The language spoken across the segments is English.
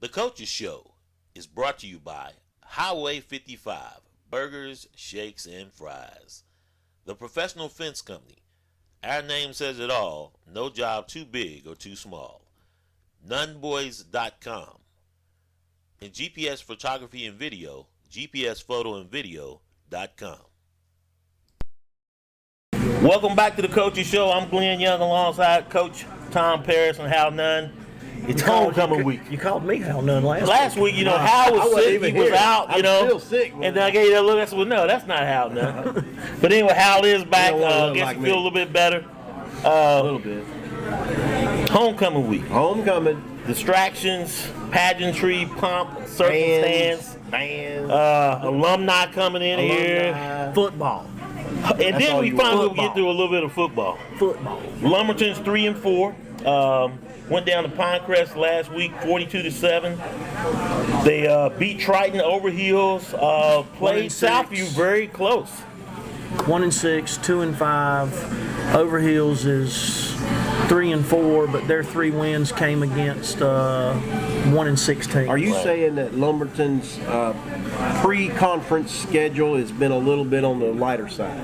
The Coaches Show is brought to you by Highway 55, Burgers, Shakes, and Fries. The Professional Fence Company. Our name says it all. No job too big or too small. Nunboys.com. And GPS Photography and Video, GPSPhotoandVideo.com. Welcome back to the Coaches Show. I'm Glenn Young alongside Coach Tom Paris and Hal Nunn. It's homecoming week. You called me Hal Nunn last week. You know, Hal was sick. He was out, you know. Still sick. And then I gave you that look. I said, well, no, that's not Hal Nunn. But anyway, Hal is back. Guess you feel a little bit better. A little bit. Homecoming week. Homecoming. Distractions, pageantry, pomp, circumstance. Bands. Alumni coming in here. Football. And then we finally get through a little bit of football. Lumberton's 3-4. Went down to Pinecrest last week, 42-7. They beat Triton over Hills. Played Southview very close. 1-6, 2-5. Overhills is 3-4, but their 3 wins came against 1-6 teams. Are you saying that Lumberton's pre-conference schedule has been a little bit on the lighter side?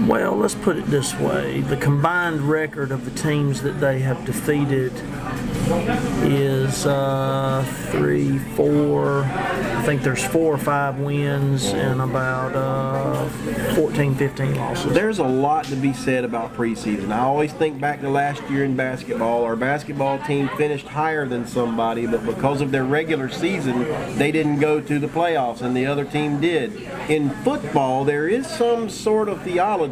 Well, let's put it this way. The combined record of the teams that they have defeated is 3, 4. I think there's 4 or 5 wins and about 14, 15 losses. There's a lot to be said about preseason. I always think back to last year in basketball. Our basketball team finished higher than somebody, but because of their regular season, they didn't go to the playoffs, and the other team did. In football, there is some sort of theology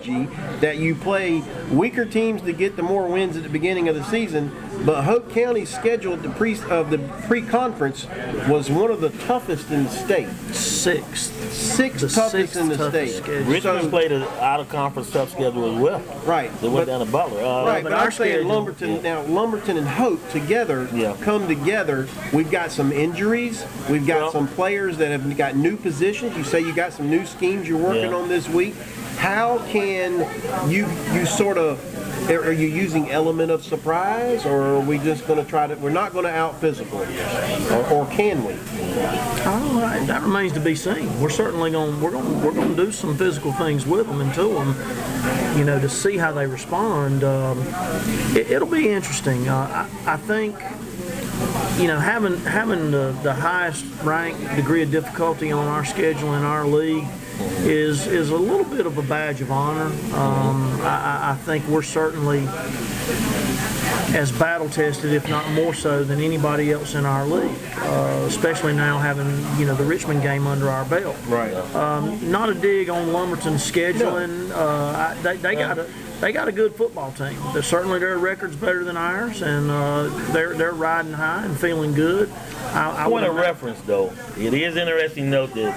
that you play weaker teams to get the more wins at the beginning of the season, but Hope County's schedule of the pre-conference was one of the toughest in the state. Sixth toughest in the state. Richmond played an out-of-conference tough schedule as well. Right. They went down to Butler. Right, but I'm saying Lumberton, now Lumberton and Hope together come together. We've got some injuries. We've got some players that have got new positions. You say you got some new schemes you're working on this week. How can you sort of, are you using element of surprise, or are we just going to try to, we're not going to out physical, or can we? That remains to be seen. We're certainly going to do some physical things with them and to them, you know, to see how they respond. It'll be interesting. I think, you know, having the highest ranked degree of difficulty on our schedule in our league is a little bit of a badge of honor. I think we're certainly as battle tested, if not more so, than anybody else in our league, especially now having, you know, the Richmond game under our belt. Right. Not a dig on Lumberton's scheduling. They got a good football team. Their record's better than ours, and they're riding high and feeling good. Point of reference, though, it is interesting to note that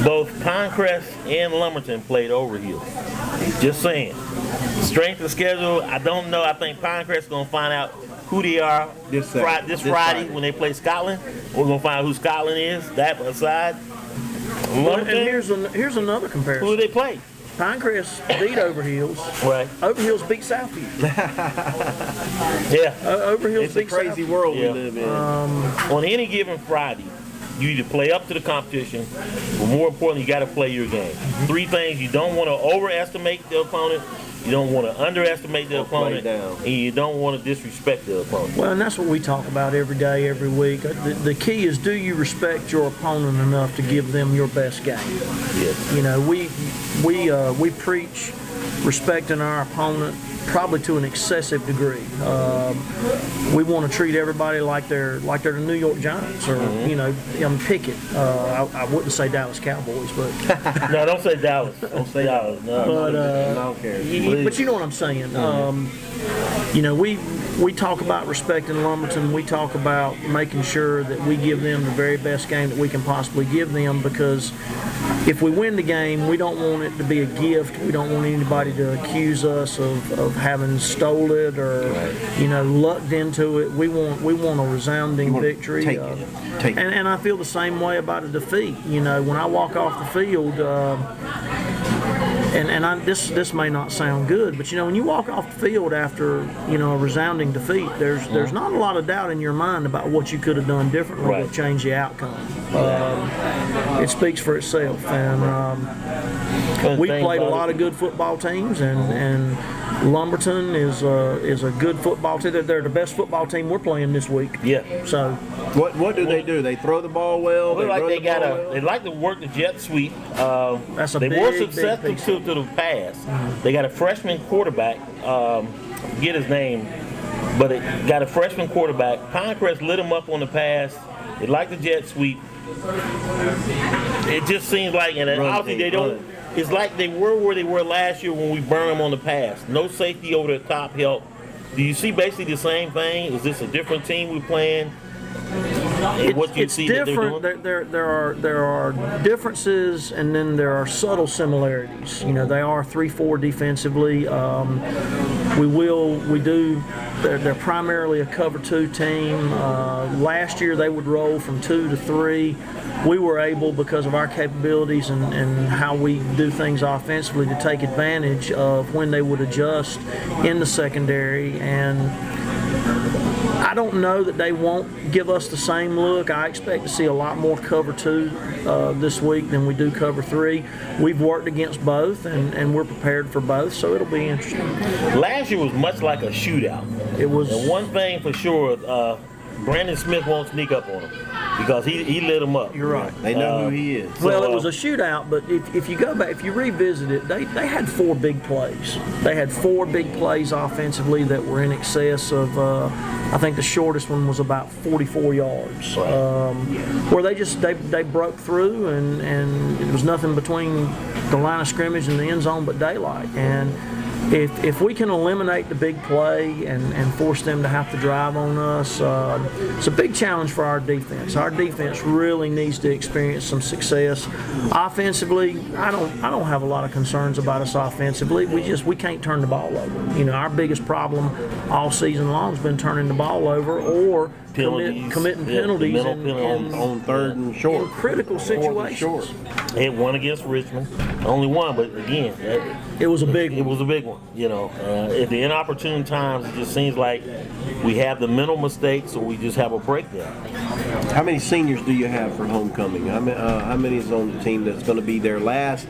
both Pinecrest and Lumberton played Overhill. Just saying. Strength of schedule, I don't know. I think Pinecrest is going to find out who they are this Friday when they play Scotland. We're going to find out who Scotland is. That aside. Lumberton, and here's another comparison. Who do they play? Pinecrest beat Overhills. Right. Overhills beat Southview. Overhills beat Southview. It's a crazy world we live in. On any given Friday, you either play up to the competition, but more importantly, you got to play your game. 3 things: you don't want to overestimate the opponent, you don't want to underestimate the opponent, and you don't want to disrespect the opponent. Well, and that's what we talk about every day, every week. The key is, do you respect your opponent enough to give them your best game? Yes. You know, we preach respecting our opponent probably to an excessive degree. We want to treat everybody like they're the New York Giants, or you know, Pickett. I wouldn't say Dallas Cowboys, but no, don't say Dallas. Don't say Dallas. No, but I don't care. But you know what I'm saying. You know, we talk about respecting Lumberton. We talk about making sure that we give them the very best game that we can possibly give them, because if we win the game, we don't want it to be a gift. We don't want anybody to accuse us of having stole it or you know, lucked into it. We want a resounding victory. Take it. And I feel the same way about a defeat. You know, when I walk off the field, this may not sound good, but when you walk off the field after a resounding defeat, there's not a lot of doubt in your mind about what you could have done differently to change the outcome. It speaks for itself, and we played a lot of good football teams, and Lumberton is a good football team. They're the best football team we're playing this week. Yeah. So what do they do? They throw the ball well. They like to work the jet sweep. That's a they big, were successful big to the pass. They got a freshman quarterback. I forget his name, but it got a freshman quarterback. Pinecrest lit him up on the pass. They like the jet sweep. It just seems like, and obviously they don't. It's like they were where they were last year when we burned them on the pass. No safety over the top help. Do you see basically the same thing? Is this a different team we're playing? It's different. There are differences, and then there are subtle similarities. They are 3-4 defensively. They're primarily a cover 2 team. Last year they would roll from 2 to 3. We were able, because of our capabilities and how we do things offensively, to take advantage of when they would adjust in the secondary. And I don't know that they won't give us the same look. I expect to see a lot more cover 2 this week than we do cover 3. We've worked against both, and we're prepared for both, so it'll be interesting. Last year was much like a shootout. It was. And one thing for sure, Brandon Smith won't sneak up on him because he lit him up. You're right. They know who he is. Well, it was a shootout, but if you go back, if you revisit it, they had 4 big plays. They had 4 big plays offensively that were in excess of, I think the shortest one was about 44 yards, where they broke through and it was nothing between the line of scrimmage and the end zone but daylight. And if we can eliminate the big play and force them to have to drive on us, it's a big challenge for our defense. Our defense really needs to experience some success. Offensively, I don't have a lot of concerns about us offensively. We can't turn the ball over. Our biggest problem all season long has been turning the ball over or committing penalties on third and short. In critical situations. It won against Richmond. Only one, but again, it was a big one. It was a big one. At the inopportune times, it just seems like we have the mental mistakes or we just have a breakdown. How many seniors do you have for homecoming? How many is on the team that's going to be their last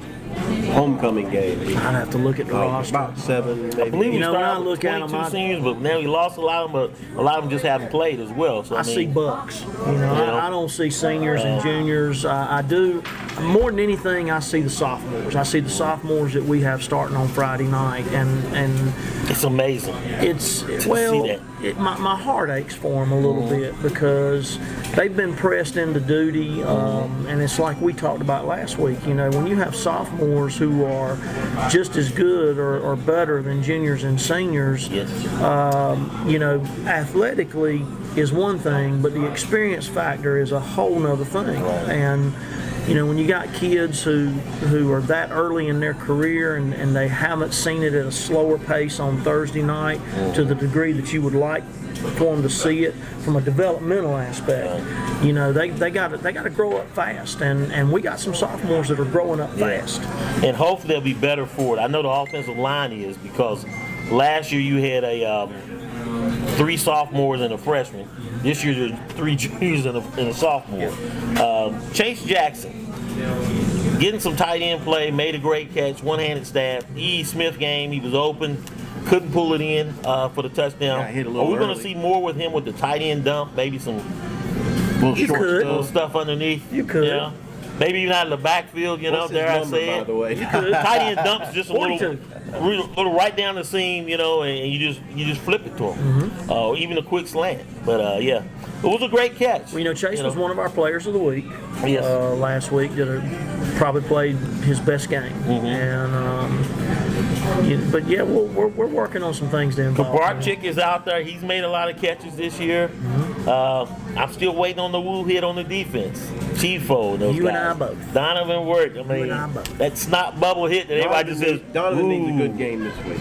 homecoming game? I'd have to look at the roster. About 7, maybe. I believe we when I look at them, seniors, but now we lost a lot of them, but a lot of them just haven't played as well. So I see bucks. I don't see seniors and juniors. I do. More than anything, I see the sophomores. I see the sophomores that we have starting on Friday night, and it's amazing. My heart aches for them a little bit because they've been pressed into duty, and it's like we talked about last week. When you have sophomores who are just as good or better than juniors and seniors, athletically is one thing, but the experience factor is a whole nother thing. And when you got kids who are that early in their career and they haven't seen it at a slower pace on Thursday night to the degree that you would like for them to see it from a developmental aspect, they got to grow up fast, and we got some sophomores that are growing up fast. And hopefully they'll be better for it. I know the offensive line is, because last year you had 3 sophomores and a freshman. This year there's 3 juniors and a sophomore. Chase Jackson, getting some tight end play, made a great catch, one-handed stab. E. Smith game, he was open, couldn't pull it in for the touchdown. Hit a Are little we going to early. see more with him with the tight end dump? Maybe some little stuff underneath. You could. Yeah. Maybe even out of the backfield, What's dare his I number, say by it. the way? Tight end dumps just a 42. little right down the seam, and you just flip it to him. Even a quick slant. But it was a great catch. Well, Chase was one of our players of the week. Yes. Last week, probably played his best game. We're working on some things to involve. Barczyk is out there. He's made a lot of catches this year. I'm still waiting on the woo hit on the defense. Chifo, those You guys. and I both. Donovan Wirt. I mean, and I both. that snot bubble hit that everybody just says. Donovan needs a "Ooh." good game this week.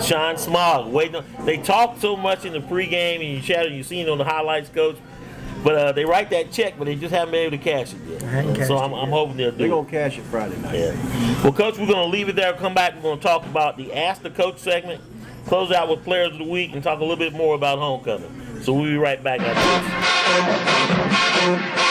Sean Smog waiting. They talk so much in the pregame, and you seen it on the highlights, coach. But they write that check, but they just haven't been able to cash it yet. So I'm hoping they'll do They're it. going to cash it Friday night. Yeah. Well, Coach, we're going to leave it there. Come back. We're going to talk about the Ask the Coach segment, close out with Players of the Week, and talk a little bit more about homecoming. So we'll be right back after this.